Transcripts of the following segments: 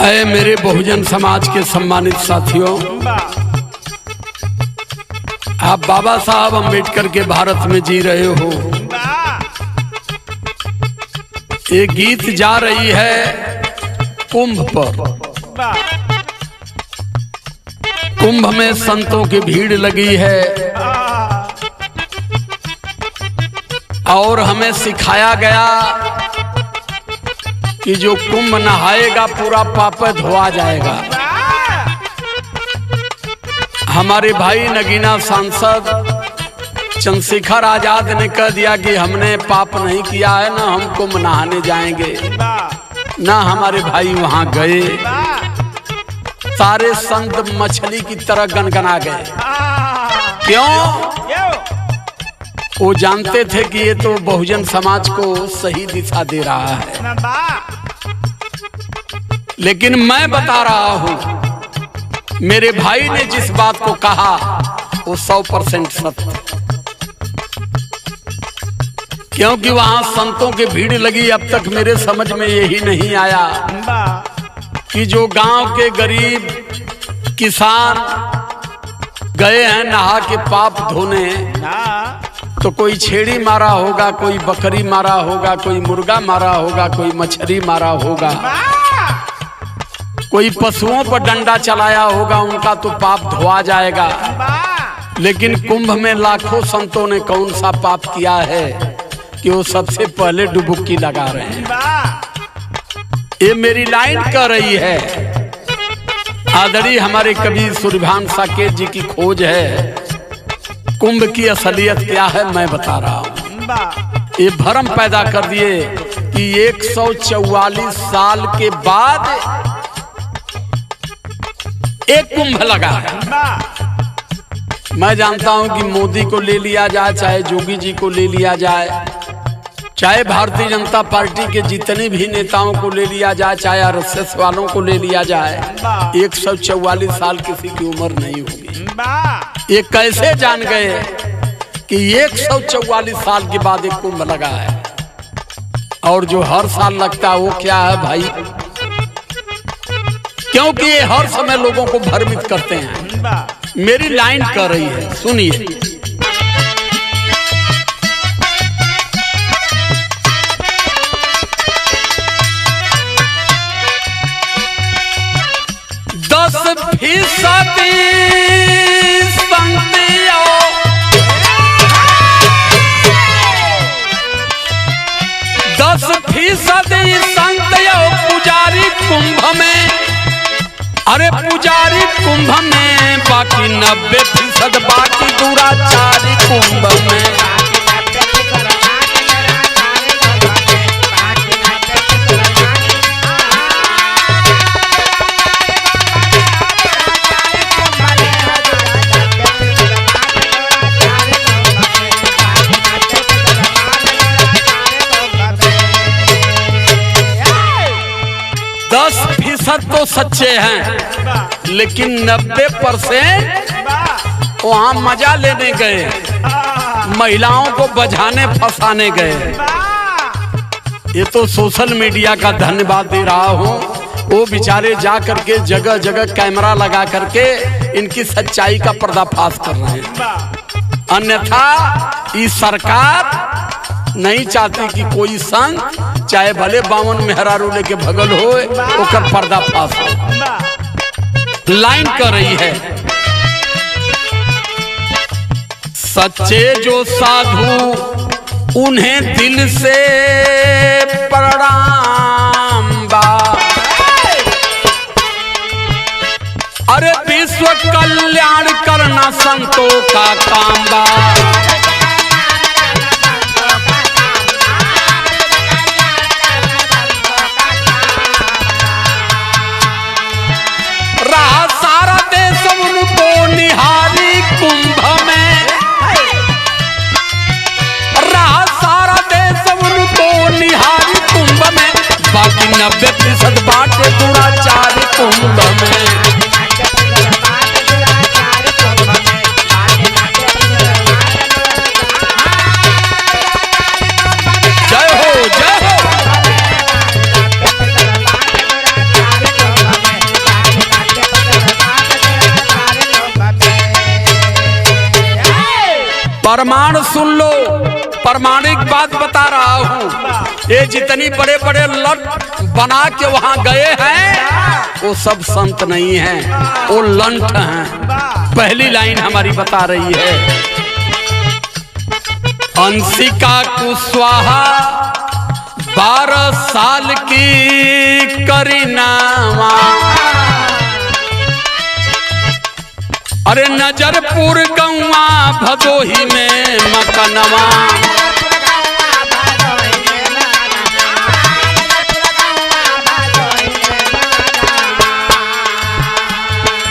अय मेरे बहुजन समाज के सम्मानित साथियों, आप बाबा साहब अम्बेडकर के भारत में जी रहे हो। ये गीत जा रही है कुंभ पर। कुंभ में संतों की भीड़ लगी है और हमें सिखाया गया कि जो कुंभ नहाएगा पूरा पाप धोआ जाएगा। हमारे भाई नगीना सांसद चंद्रशेखर आजाद ने कह दिया कि हमने पाप नहीं किया है, ना हम कुंभ नहाने जाएंगे, ना हमारे भाई वहां गए। सारे संत मछली की तरह गनगना गए। क्यों? वो जानते थे कि ये तो बहुजन समाज को सही दिशा दे रहा है। लेकिन मैं बता रहा हूं, मेरे भाई ने जिस बात को कहा वो 100% सत्य। क्योंकि वहां संतों की भीड़ लगी। अब तक मेरे समझ में यही नहीं आया कि जो गांव के गरीब किसान गए हैं नहा के पाप धोने, तो कोई छेड़ी मारा होगा, कोई बकरी मारा होगा, कोई मुर्गा मारा होगा, कोई मछली मारा होगा, कोई पशुओं पर डंडा चलाया होगा, उनका तो पाप धोआ जाएगा। लेकिन कुंभ में लाखों संतों ने कौन सा पाप किया है कि वो सबसे पहले डुबुक्की लगा रहे हैं। ये मेरी लाइन कह रही है। आदरणीय हमारे कवि सूर्यभान साकेत जी की खोज है। कुंभ की असलियत क्या है मैं बता रहा हूं। ये भ्रम पैदा कर दिए कि 144 साल के बाद एक कुंभ लगा है। मैं जानता हूं कि मोदी को ले लिया जाए, चाहे जोगी जी को ले लिया जाए, चाहे भारतीय जनता पार्टी के जितने भी नेताओं को ले लिया जाए, चाहे आरएसएस वालों को ले लिया जाए, 144 साल किसी की उम्र नहीं होगी। ये कैसे जान गए कि 144 साल के बाद एक कुंभ लगा है? और जो हर साल लगता है वो क्या है भाई? क्योंकि ये हर समय लोगों को भ्रमित करते हैं। मेरी लाइन कर रही है, सुनिए। पुजारी कुंभ में, अरे पुजारी कुंभ में, बाकी 90% बाकी दुराचारी कुंभ में। 10% तो सच्चे हैं, लेकिन 90% वहां मजा लेने गए, महिलाओं को बजाने फंसाने गए। ये तो सोशल मीडिया का धन्यवाद दे रहा हूं। वो बेचारे जा करके जगह जगह कैमरा लगा करके इनकी सच्चाई का पर्दाफाश कर रहे हैं। अन्यथा ये सरकार नहीं चाहती कि कोई संत, चाहे भले 52 मेहरारू लेके भगल हो, ओकर पर्दाफाश हो। लाइन कर रही है, सच्चे जो साधु उन्हें दिल से प्रणाम बा, अरे विश्व कल्याण करना संतों का काम बा। रहा सारा देश उनको निहारी कुंभ में, रहा सारा देश उनको निहारी कुंभ में, बाकी 90% बाटे दुराचारी कुंभ में। प्रमाण सुन लो, प्रमाणिक बात बता रहा हूँ। ये जितनी बड़े बड़े लट बना के वहां गए हैं वो सब संत नहीं हैं, वो लंठ हैं। पहली लाइन हमारी बता रही है, अंशिका कुशवाहा 12 साल की करीनामा, अरे नजरपुर गौवा भदोही में मकनवा,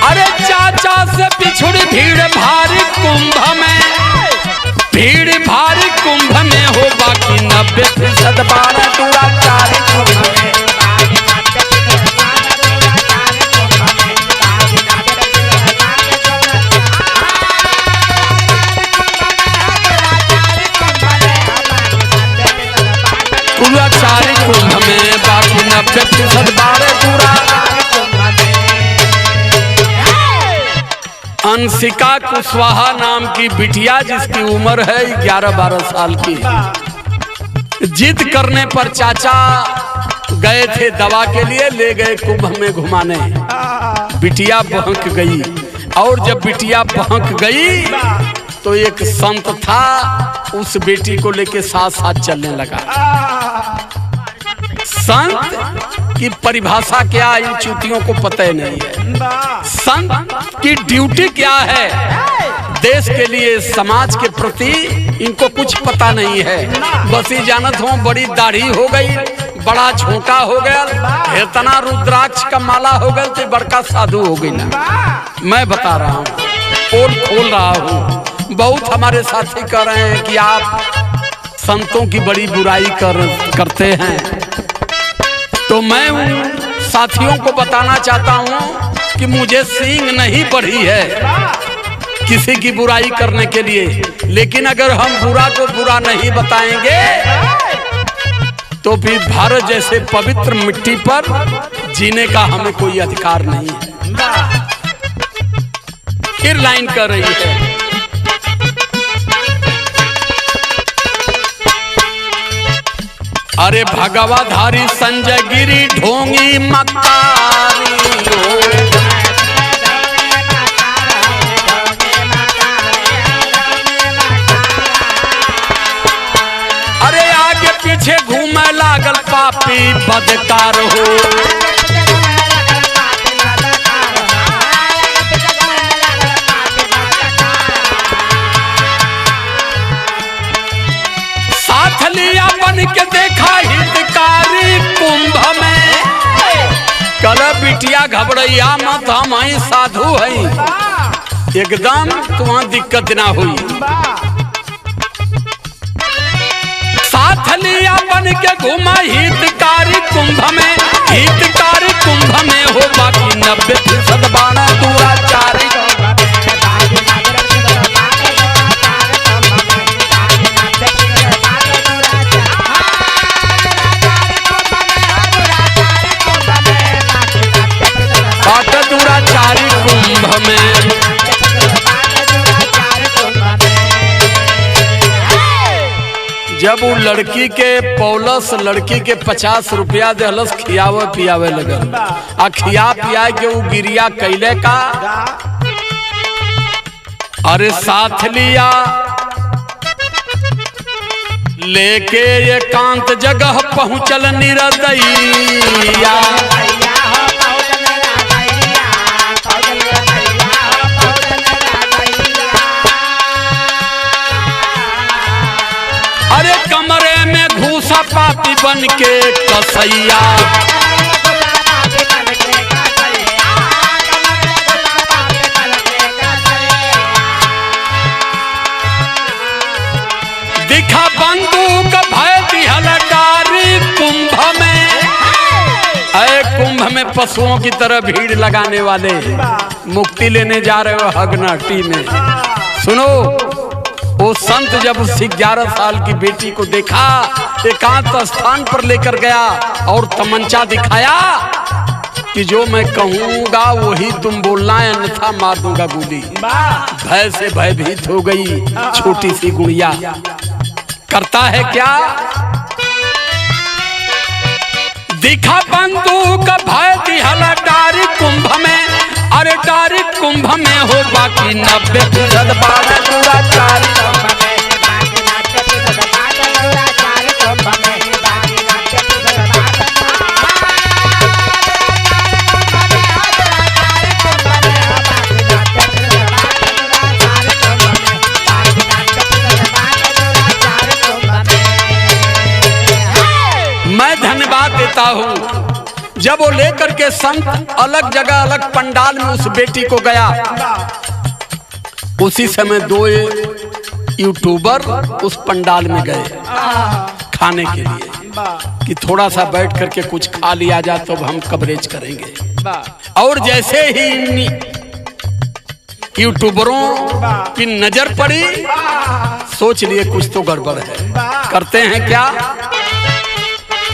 अरे चाचा से पिछुड़ भीड़ भारी कुंभ में, भीड़ भारी कुंभ में हो बाकी 90% 12 दुराचारी कुंभ में। दुराचारी कुंभ में बाकी 90% 12 दुराचारी। अंशिका कुशवाहा नाम की बिटिया जिसकी उम्र है 11-12 साल की, जिद करने पर चाचा गए थे दवा के लिए, ले गए कुंभ में घुमाने। बिटिया बहक गई, और जब बिटिया बहक गई तो एक संत था, उस बेटी को लेके साथ साथ चलने लगा। संत की परिभाषा क्या, इन चूतियों को पता ही नहीं है। संत की ड्यूटी क्या है, देश के लिए, समाज के प्रति इनको कुछ पता नहीं है। बस ये जानत हो बड़ी दाढ़ी हो गई, बड़ा झोंका हो गया, इतना रुद्राक्ष का माला हो गया तो बड़का साधु हो गई ना। मैं बता रहा हूँ, पोल खोल रहा हूँ। बहुत हमारे साथी कह रहे हैं कि आप संतों की बड़ी बुराई करते हैं, तो मैं उन साथियों को बताना चाहता हूँ कि मुझे सींग नहीं बढ़ी है किसी की बुराई करने के लिए, लेकिन अगर हम बुरा को बुरा नहीं बताएंगे तो फिर भारत जैसे पवित्र मिट्टी पर जीने का हमें कोई अधिकार नहीं है। फिर लाइन कर रही है, अरे भगवाधारी संजय गिरी ढोंगी मकारी, अरे आगे पीछे घूमे लागल पापी बदकार हो, साथ लिया बन के देखा हितकारी कुंभ में, कल बिटिया घबरैया मत, हम ही साधु है, एकदम तुम्हां दिक्कत ना हुई। साथ लिया बन के घुमा हितकारी कुंभ में, हितकारी कुंभ में हो बाकी 90% 12 दुराचारी। दुराचारी कुंभ में जब वो लड़की के पौलस, लड़की के 50 रुपया देहलस, खियावे पियावे लगल, आ खिया पिया के वो गिरिया कैले का, अरे साथ लिया लेके एकांत जगह पहुंचल निरदैया, अरे कमरे में घुसा पापी बन के कसैया, दिखा बंदूक भय दिहल डारी कुंभ में, अरे कुंभ में पशुओं की तरह भीड़ लगाने वाले मुक्ति लेने जा रहे हो हगनाटी में। सुनो, वो संत जब उस 11 साल की बेटी को देखा, एकांत स्थान पर लेकर गया और तमंचा दिखाया कि जो मैं कहूँगा वही तुम बोलना है, अन्यथा मार दूंगा गोली। भय से भयभीत हो गई छोटी सी गुड़िया। करता है क्या, दिखा बंदूक भय दिहला डारी कुंभ में। अरे डारी कुंभ में हो बाकी 90% बाड़ा दुराचारी। मैं धन्यवाद देता हूँ जब वो लेकर के संत अलग जगह अलग पंडाल में उस बेटी को गया, उसी समय 2 यूट्यूबर उस पंडाल में गए खाने के लिए कि थोड़ा सा बैठ करके कुछ खा लिया जाए तो हम कवरेज करेंगे। और जैसे ही इन यूट्यूबरों की नजर पड़ी, सोच लिए कुछ तो गड़बड़ है। करते हैं क्या,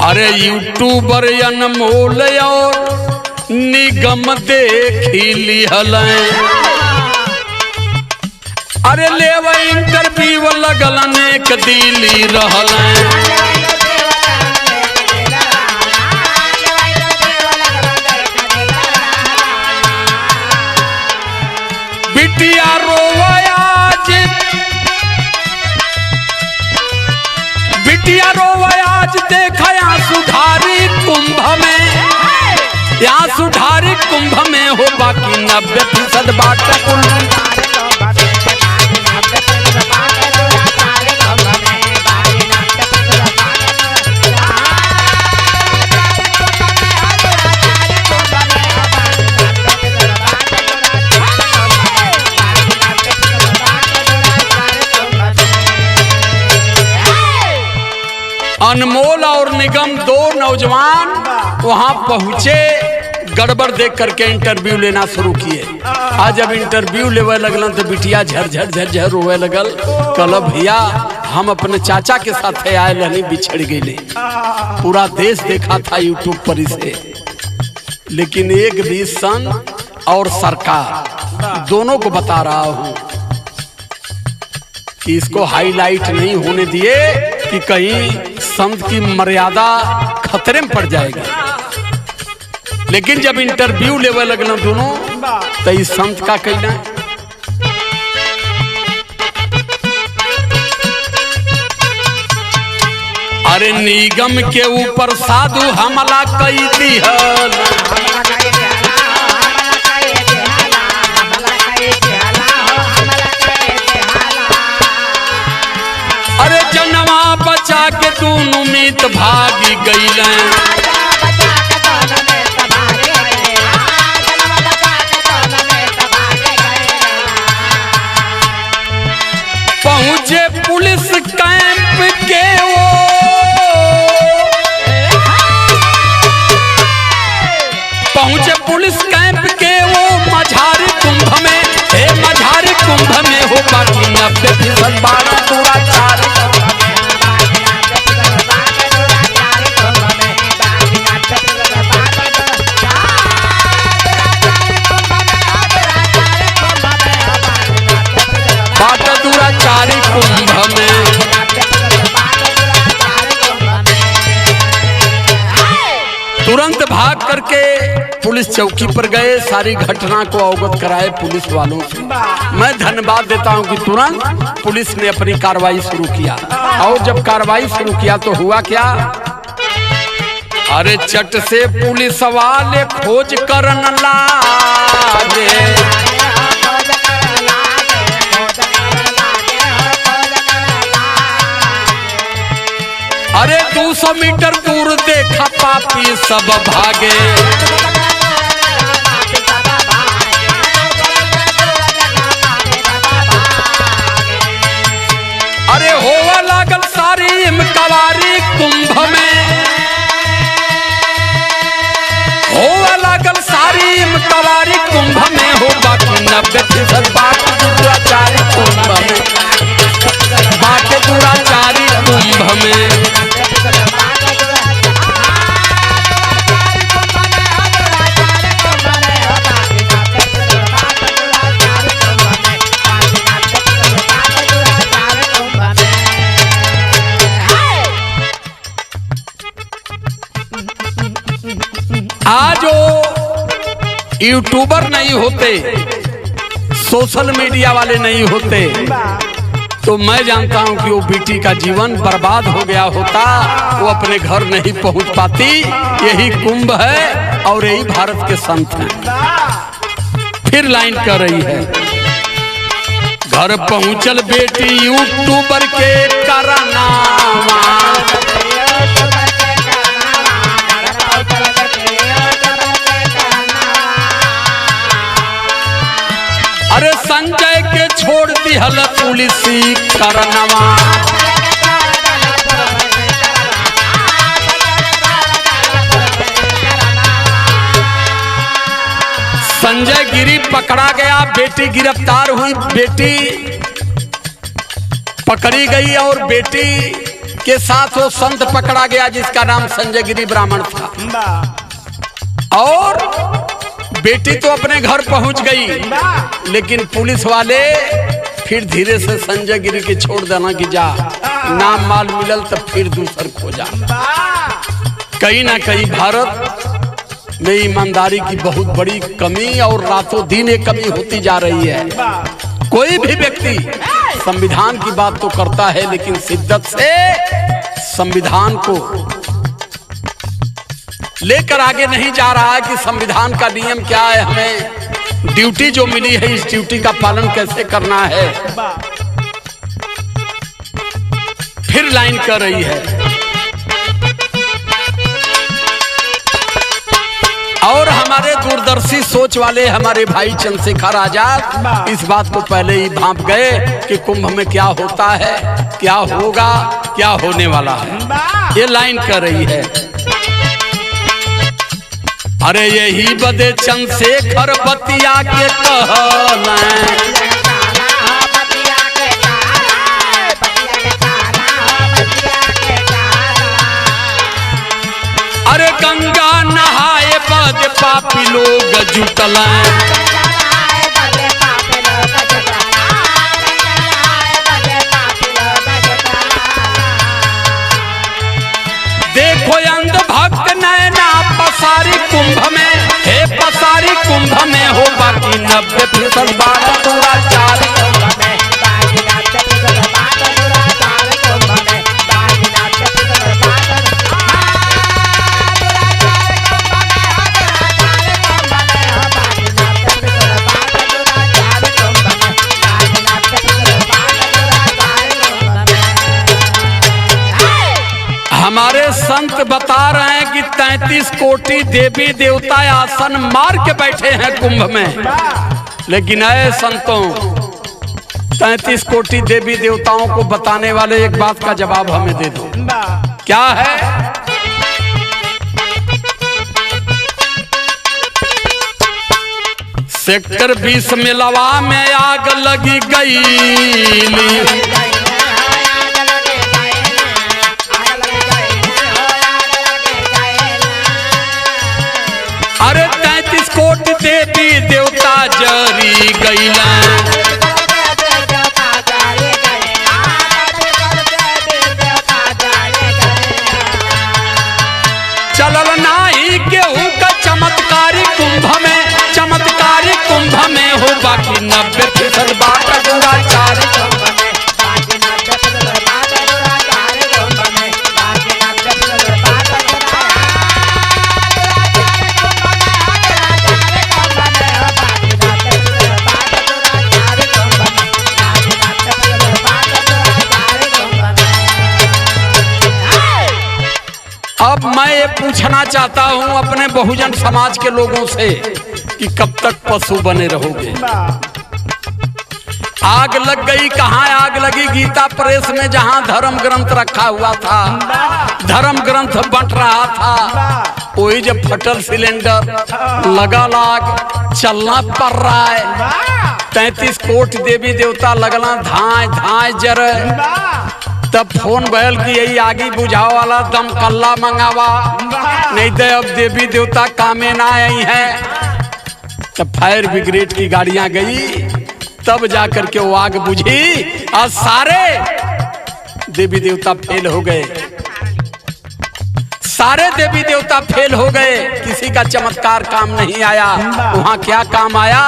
अरे यूट्यूबर अनमोल और निगम देखी लिहल। अरे लेवा इंटरव्यू लगल नेक दिली रहल। बिटिया रोवयाज, बिटिया रोवयाज देखा यहाँ सुधारी कुंभ में। यहाँ सुधारी कुंभ में हो बाकी 90% बाट कुल। अनमोल और निगम 2 नौजवान वहां पहुंचे, गड़बड़ देख करके इंटरव्यू लेना शुरू किए। आज जब इंटरव्यू लेवे लगल तो बिटिया झरझर झरझर रोवे लगल। कल भैया हम अपने चाचा के साथ आए रहनी, बिछड़ गए। पूरा देश देखा था यूट्यूब पर इसे, लेकिन एक भी संत और सरकार दोनों को बता रहा हूं कि इसको हाईलाइट नहीं होने दिए कि कहीं संत की मर्यादा खतरे में पड़ जाएगी। लेकिन जब इंटरव्यू लेवे लगना दोनों, तो इस संत का कहना है, अरे निगम के ऊपर साधु हमला कई दिहल। अरे जनवा बचा के दोनों मित भागी गईल। पहुंचे पुलिस कैंप के वो, पहुंचे पुलिस कैंप के वो मझारी कुंभ में। हे मझारी कुंभ में हो बाकी 90% बाड़ा दुराचारी। बाटा दुराचारी कुंभ में। तुरंत भाग करके पुलिस चौकी पर गए, सारी घटना को अवगत कराए पुलिस वालों से। मैं धन्यवाद देता हूं कि तुरंत पुलिस ने अपनी कार्रवाई शुरू किया। और जब कार्रवाई शुरू किया तो हुआ क्या, अरे चट से पुलिस वाले खोज करन लागे। अरे 200 मीटर दूर देखा पापी सब भागे। अरे होवा लागल सारी इमकवारी कुंभ में। होवा लागल सारी इमकवारी कुंभ में हो बाकी 90% बाट दुराचारी कुंभ में। बाट दुराचारी कुंभ में। आज वो यूट्यूबर नहीं होते, सोशल मीडिया वाले नहीं होते, तो मैं जानता हूं कि वो बेटी का जीवन बर्बाद हो गया होता, वो अपने घर नहीं पहुंच पाती। यही कुंभ है और यही भारत के संत हैं। फिर लाइन कर रही है, घर पहुंचल बेटी यूट्यूबर के करनामा, अरे संजय के छोड़ दी हल पुलिसी करनवा, संजय गिरी पकड़ा गया, बेटी गिरफ्तार हुई, बेटी पकड़ी गई और बेटी के साथ वो संत पकड़ा गया जिसका नाम संजय गिरी ब्राह्मण था। और बेटी तो अपने घर पहुंच गई, लेकिन पुलिस वाले फिर धीरे से संजय गिरी के छोड़ देना कि जा, नाम माल मिलल तो फिर दूसर खोजा। कहीं ना कहीं भारत में ईमानदारी की बहुत बड़ी कमी और रातों दिन ये कमी होती जा रही है। कोई भी व्यक्ति संविधान की बात तो करता है, लेकिन शिद्दत से संविधान को लेकर आगे नहीं जा रहा है कि संविधान का नियम क्या है, हमें ड्यूटी जो मिली है इस ड्यूटी का पालन कैसे करना है। फिर लाइन कर रही है, और हमारे दूरदर्शी सोच वाले हमारे भाई चंद्रशेखर आजाद इस बात को पहले ही भांप गए कि कुंभ में क्या होता है, क्या होगा, क्या होने वाला है। ये लाइन कर रही है, अरे यही बदे चंद्रशेखर बतिया के कहना, अरे गंगा नहाए बद पापी लोग जुटल, देखो अंध भक्त नैना पसारी कुंभ में, हे पसारी कुंभ में हो बाकी 90% बात दुराचार। हमारे संत बता रहे हैं कि 33 कोटि देवी देवता आसन मार के बैठे हैं कुंभ में, लेकिन ऐ संतों 33 कोटि देवी देवताओं को बताने वाले एक बात का जवाब हमें दे दो, क्या है? सेक्टर 20 में लवा में आग लगी गई, अरे 33 कोटि देवी देवता जरी गईला, चलल नाही केहू का चमत्कारी कुंभ में, चमत्कारी कुंभ में हो बाकी 90% बात दुराचार। अब मैं ये पूछना चाहता हूं अपने बहुजन समाज के लोगों से कि कब तक पशु बने रहोगे? आग लग गई, कहाँ आग लगी? गीता प्रेस में, जहां धर्म ग्रंथ रखा हुआ था, धर्म ग्रंथ बंट रहा था, वही जब फटल सिलेंडर लगा लाग चलना पड़ रहा है। 33 कोटि देवी देवता लगला धाए धाए जरे, तब फोन बैल की यही आगी बुझाओ वाला दम कल्ला मंगावा, नहीं तो अब देवी देवता कामे ना आई है। तब फायर ब्रिगेड की गाड़ियां गई, तब जाकर के वो आग बुझी और सारे देवी देवता फेल हो गए। सारे देवी देवता फेल हो गए, किसी का चमत्कार काम नहीं आया। वहां क्या काम आया?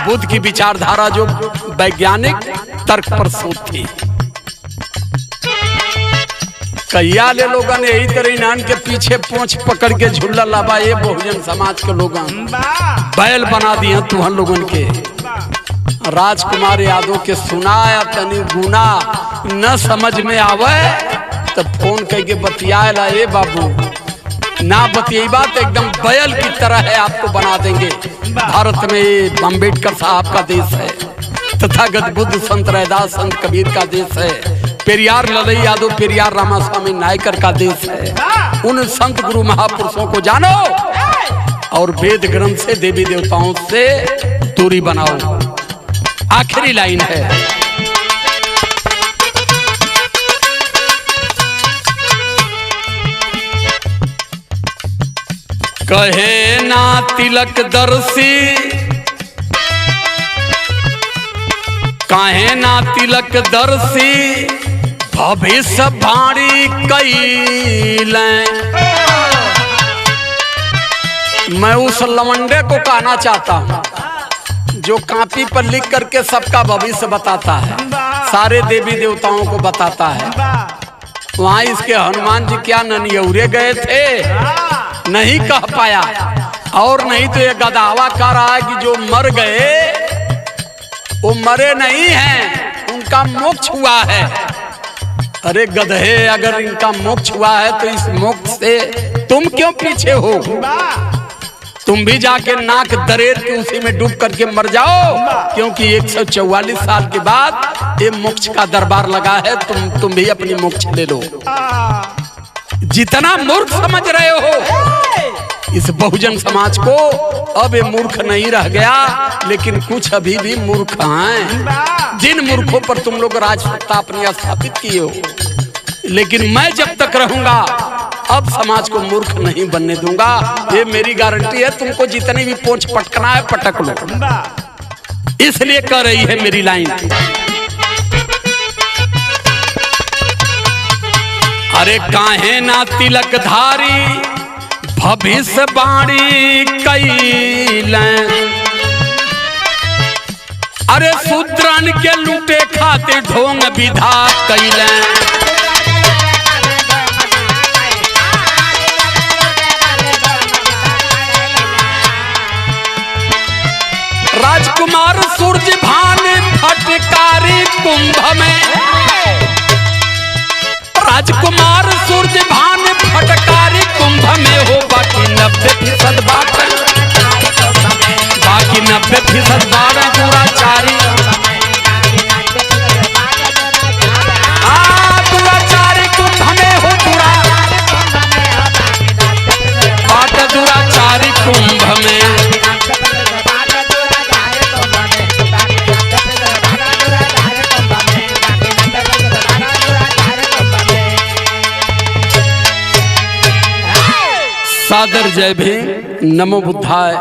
बुद्ध की विचारधारा जो वैज्ञानिक तर्क पर सोच थी। कहिया ले लोगन यही तरह नान के पीछे पूंछ पकड़ के झुल्ला लाबा, ये बहुजन समाज के लोगन बैल बना दिए तुहन लोगन के। राजकुमार यादव के सुनाया तनी गुना न समझ में आवे तो फोन करके बतियाए ला, ए बाबू ना बतिएबा तो एकदम बैल की तरह है, आपको बना देंगे। भारत में अम्बेडकर साहब का देश है, तथागत बुद्ध संत रैदास संत कबीर का देश है, पेरियार ललई यादव पेरियार रामास्वामी नायकर का देश है। उन संत गुरु महापुरुषों को जानो और वेद ग्रंथ से देवी देवताओं से दूरी बनाओ। आखिरी लाइन है, कहे ना तिलक दर्शी, काहे ना तिलक दर्शी, भविष्य भारी कैलें। मैं उस लवंडे को कहना चाहता हूं जो कापी पर लिख करके सबका भविष्य बताता है, सारे देवी देवताओं को बताता है। वहां इसके हनुमान जी क्या ननियौरे गए थे, नहीं कह पाया। और नहीं तो ये गदावा कर रहा है कि जो मर गए वो मरे नहीं हैं, उनका मोक्ष हुआ है। अरे गधे, अगर इनका मोक्ष हुआ है तो इस मोक्ष से तुम क्यों पीछे हो? तुम भी जाके नाक दरेर के उसी में डूब करके मर जाओ, क्योंकि 144 साल के बाद ये मोक्ष का दरबार लगा है। तुम भी अपनी मोक्ष ले लो। जितना मूर्ख समझ रहे हो इस बहुजन समाज को, अब ये मूर्ख नहीं रह गया, लेकिन कुछ अभी भी मूर्ख हैं, जिन मूर्खों पर तुम लोग राजसत्ता अपनी स्थापित किए हो। लेकिन मैं जब तक रहूंगा अब समाज को मूर्ख नहीं बनने दूंगा, ये मेरी गारंटी है। तुमको जितनी भी पोंछ पटकना है पटक लो, इसलिए कह रही है मेरी लाइन। अरे काहे ना तिलक धारी, भविष्य बाणी कैलें। अरे शूद्रन के लूटे खातिर ढोंग विधा कैलें। राजकुमार सूर्य भान फटकारी कुंभ में, राजकुमार सूर्य भान फटकारी कुंभ में हो। बाकी 90% बात, बाकी 90% बारह दुराचारी, दुराचारी कुंभ में हो दुरा, बाट दुराचारी कुंभ में। सादर जय भीम, नमो बुद्धाय।